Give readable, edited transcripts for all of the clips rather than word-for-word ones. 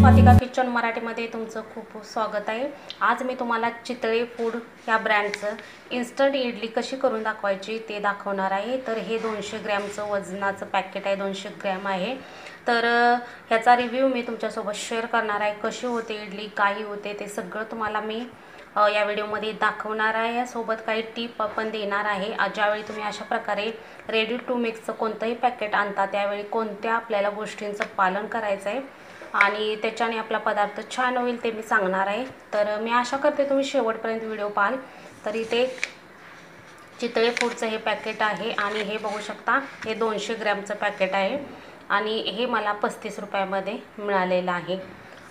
Swatika kitchen मराठीमध्ये तुमचं खूप खूप स्वागत आहे। आज मी तुम्हाला चितळे फूड या ब्रँडचं इन्स्टंट इडली कशी करून दाखवायची ते दाखवणार आहे। तर हे 200 ग्रॅमचं वजनाचं पॅकेट आहे, 200 ग्रॅम आहे। तर ह्याचा रिव्ह्यू मी तुमच्यासोबत शेअर करणार आहे। कशी होते इडली, काही होते ते सगळं तुम्हाला मी या व्हिडिओमध्ये दाखवणार आहे। सोबत काही टिप पण देणार आहे। ज्यावेळी तुम्ही अशा प्रकारे रेडी टू मिक्सचं कोणतंही पॅकेट आणता त्यावेळी कोणत्या आपल्याला गोष्टींचं पालन करायचं आहे आणि त्याच्याने आपला पदार्थ छान होईल ते मी सांगणार आहे। तर मी आशा करते तुम्ही शेवटपर्यंत व्हिडिओ पाहाल। तर इथे चितळे फूडचं हे पॅकेट आहे आणि हे बघू शकता हे 200 ग्रॅमचं पॅकेट आहे आणि हे मला 35 रुपयामध्ये मिळालेलं आहे।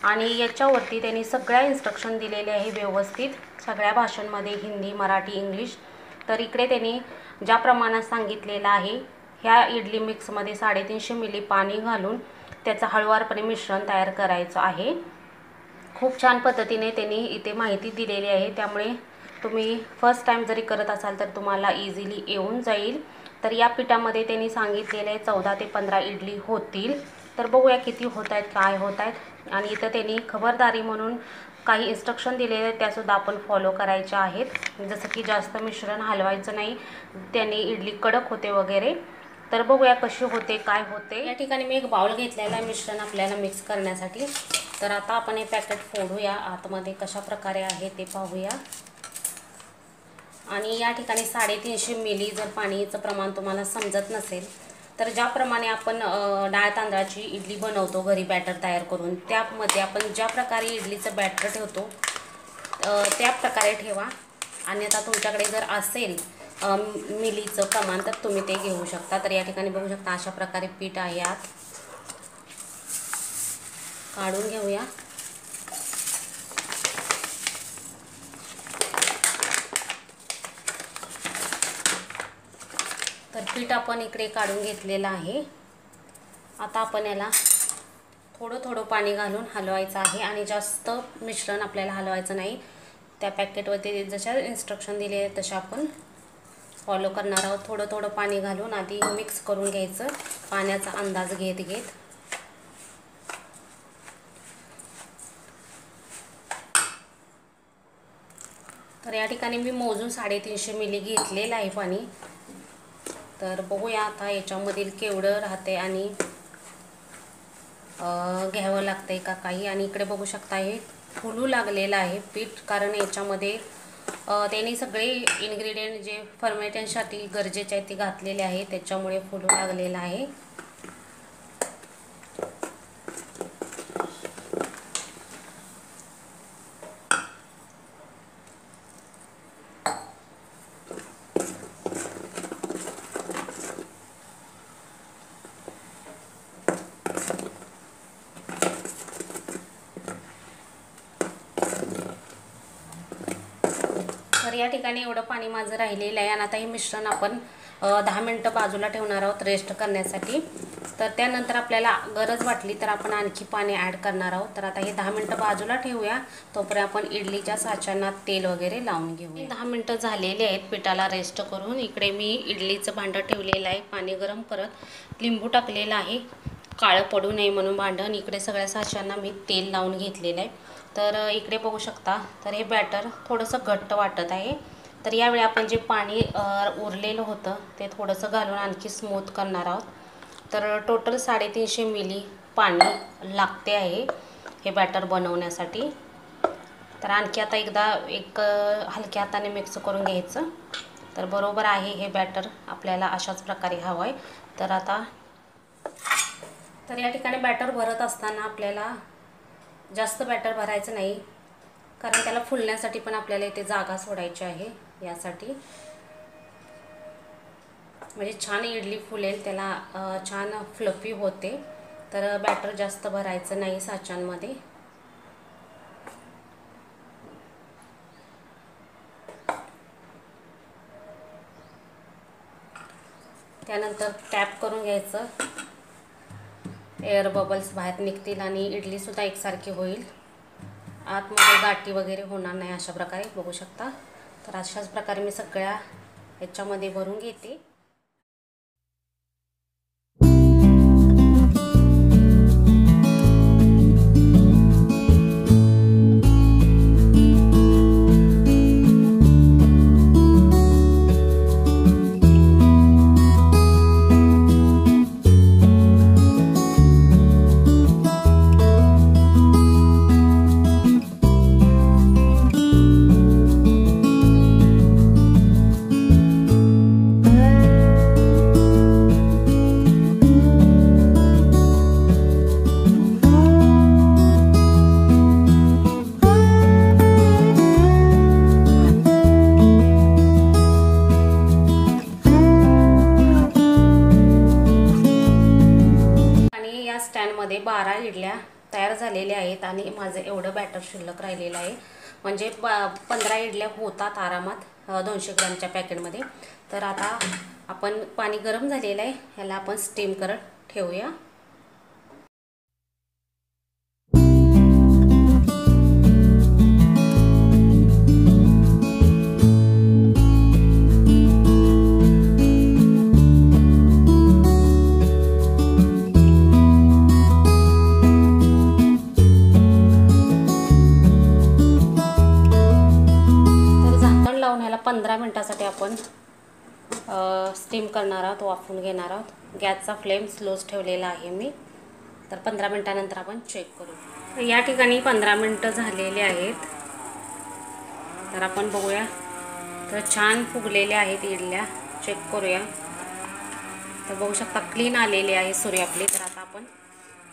आणि याच्यावरती त्यांनी सगळ्या इन्स्ट्रक्शन दिलेले आहे व्यवस्थित सगळ्या भाषांमध्ये, हिंदी, मराठी, इंग्लिश। तर इकडे त्यांनी ज्या प्रमाणात सांगितलेलं आहे ह्या इडली मिक्समध्ये 350 मिली पाणी घालून त्याचं हळुवारपणे मिश्रण तयार करायचं आहे। खूप छान पद्धतीने त्यांनी इथे माहिती दिलेली आहे, त्यामुळे तुम्ही फर्स्ट टाइम जरी करत असाल तर तुम्हाला इझिली येऊन जाईल। तर या पिठामध्ये त्यांनी सांगितलेले आहे 14 ते 15 इडली होतील। तर बघूया किती होत आहेत, काय होत आहेत। आणि इथं त्यांनी खबरदारी म्हणून काही इन्स्ट्रक्शन दिलेले आहेत त्यासुद्धा आपण फॉलो करायचे आहेत। जसं की जास्त मिश्रण हलवायचं नाही, त्यांनी इडली कडक होते वगैरे। तर बघूया कशी होते, काय होते। या ठिकाणी मी एक बाउल घेतलेला आहे मिश्रण आपल्याला मिक्स करण्यासाठी। तर आता आपण हे पॅकेट फोडूया, आतमध्ये कशा प्रकारे आहे ते पाहूया। आणि या ठिकाणी 350 मिली जर पाणीचं प्रमाण तुम्हाला समजत नसेल तर ज्याप्रमाणे आपण डाळ तांदळाची इडली बनवतो घरी बॅटर तयार करून, त्यामध्ये आपण ज्या प्रकारे इडलीचं बॅटर ठेवतो त्या प्रकारे ठेवा। आणि आता तुमच्याकडे जर असेल मिलीचं प्रमाण तर तुम्ही ते घेऊ शकता। तर या ठिकाणी बघू शकता अशा प्रकारे पीठ आहे, यात काढून घेऊया। तर पीठ आपण इकडे काढून घेतलेलं आहे। आता आपण याला थोडं थोडं पाणी घालून हलवायचं आहे आणि जास्त मिश्रण आपल्याला हलवायचं नाही। त्या पॅकेटवरती जशा इन्स्ट्रक्शन दिले आहेत तशा आपण फॉलो करणार आहोत। थोडं थोडं पाणी घालून आधी मिक्स करून घ्यायचं, पाण्याचा अंदाज घेत घेत। तर या ठिकाणी मी मोजून 350 मिली घेतलेलं आहे पाणी। तर बघूया आता याच्यामधील केवढं राहते आणि घ्यावं लागतंय का काही। आणि इकडे बघू शकता हे फुलू लागलेलं आहे पीठ, कारण याच्यामध्ये त्यांनी सगळे इन्ग्रेडियंट जे फर्मेंटेशनसाठी गरजेचे आहेत ते घातलेले आहे, त्याच्यामुळे फुलू लागलेलं आहे। तर या ठिकाणी एवढं पाणी माझं राहिलेलं आहे आणि आता हे मिश्रण आपण 10 मिनिटं बाजूला ठेवणार आहोत रेस्ट करण्यासाठी। तर त्यानंतर आपल्याला गरज वाटली तर आपण आणखी पाणी ॲड करणार आहोत। तर आता हे 10 मिनिटं बाजूला ठेवूया, तोपर्यंत आपण इडलीच्या साच्याना तेल वगैरे लावून घेऊया। 10 मिनिटं झालेले आहेत पिठाला रेस्ट करून। इकडे मी इडलीचं भांडं ठेवलेलं आहे, पाणी गरम करत लिंबू टाकलेलं आहे काळं पडू नये म्हणून भांडं। इकडे सगळ्या साच्यांना मी तेल लावून घेतलेलं आहे। तर इकडे बघू शकता तर हे बॅटर थोडंसं घट्ट वाटत आहे। तर यावेळी आपण जे पाणी उरलेलं होतं ते थोडंसं घालून आणखी स्मूथ करणार आहोत। तर टोटल 350 मिली पाणी लागते आहे हे बॅटर बनवण्यासाठी। तर आणखी आता एकदा हलक्या हाताने मिक्स करून घ्यायचं। तर बरोबर आहे हे बॅटर आपल्याला अशाच प्रकारे हवं आहे। तर या ठिकाणी बॅटर भरत असताना आपल्याला जास्त बॅटर भरायचं नाही, कारण त्याला फुलण्यासाठी पण आपल्याला इथे जागा सोडायची आहे। यासाठी म्हणजे छान इडली फुलेल, त्याला छान फ्लफी होते। तर बॅटर जास्त भरायचं नाही साच्यांमध्ये। त्यानंतर टॅप करून घ्यायचं, एअर बबल्स बाहेर निघतील आणि इडलीसुद्धा एकसारखी होईल, आतमध्ये गाठी वगैरे होणार नाही। अशा प्रकारे बघू शकता। तर अशाच प्रकारे मी सगळ्या ह्याच्यामध्ये भरून घेते। 12 इडल्या तयार झालेल्या आहेत आणि माझं एवढं बॅटर शिल्लक राहिलेलं आहे. म्हणजे 15 इडल्या होतात आरामात 200 ग्रॅमच्या पॅकेटमध्ये. तर आता आपण पाणी गरम झालेलं आहे, ह्याला आपण स्टीम करत ठेवूया. लावून ह्याला 15 मिनिटासाठी आपण स्टीम करणार आहोत, वाफवून घेणार आहोत. गॅसचा फ्लेम स्लोच ठेवलेला आहे मी. तर 15 मिनिटानंतर आपण चेक करू. या ठिकाणी 15 मिनिटं झालेले आहेत. तर आपण बघूया. तर छान फुगलेल्या आहेत इडल्या. चेक करूया. तर बघू शकता क्लीन आलेली आहे सुरी आपली. तर आता आपण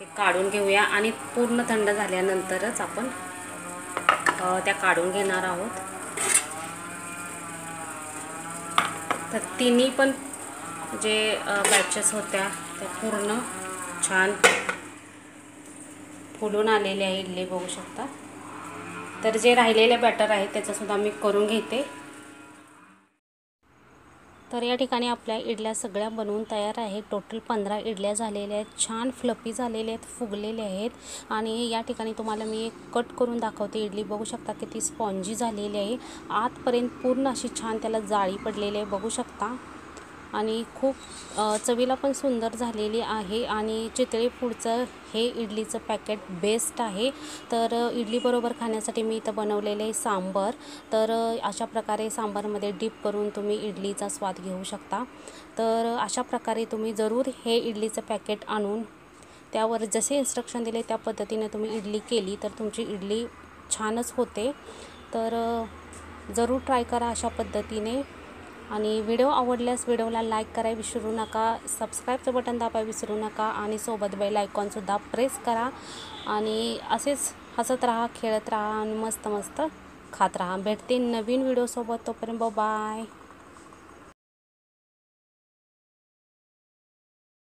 हे काढून घेऊया आणि पूर्ण थंड झाल्यानंतरच आपण त्या काढून घेणार आहोत. तर तिन्ही पण जे बॅचेस होत्या त्या पूर्ण छान फुलून आलेले आहे इडली बघू शकता. तर जे राहिलेले बॅटर आहे त्याचंसुद्धा मी करून घेते. तर या ठिकाणी आपल्या इडल्या सगळ्या बनवून तयार आहेत. टोटल 15 इडल्या झालेल्या आहेत. छान फ्लफी झालेल्या आहेत, फुगलेल्या आहेत. आणि या ठिकाणी तुम्हाला मी एक कट करून दाखवते. इडली बघू शकता किती स्पॉन्जी झालेली आहे. आतपर्यंत पूर्ण अशी छान त्याला जाळी पडलेली आहे बघू शकता. आणि खूप चवीला पण सुंदर झालेली आहे. आणि चितळे फूडचं हे इडलीचं पॅकेट बेस्ट आहे. तर इडलीबरोबर खाण्यासाठी मी इथं बनवलेले आहे सांबार. तर अशा प्रकारे सांबारमध्ये डीप करून तुम्ही इडलीचा स्वाद घेऊ शकता. तर अशा प्रकारे तुम्ही जरूर हे इडलीचं पॅकेट आणून त्यावर जसे इन्स्ट्रक्शन दिले त्या पद्धतीने तुम्ही इडली केली तर तुमची इडली छानच होते. तर जरूर ट्राय करा अशा पद्धतीने. आणि व्हिडिओ आवडल्यास व्हिडिओला लाईक करायला विसरू नका, सबस्क्राईबचं बटन दाबायला विसरू नका आणि सोबत बेल आयकॉनसुद्धा प्रेस करा. आणि असेच हसत राहा, खेळत राहा आणि मस्त मस्त खात राहा. भेटते नवीन व्हिडिओसोबत. तोपर्यंत बाय.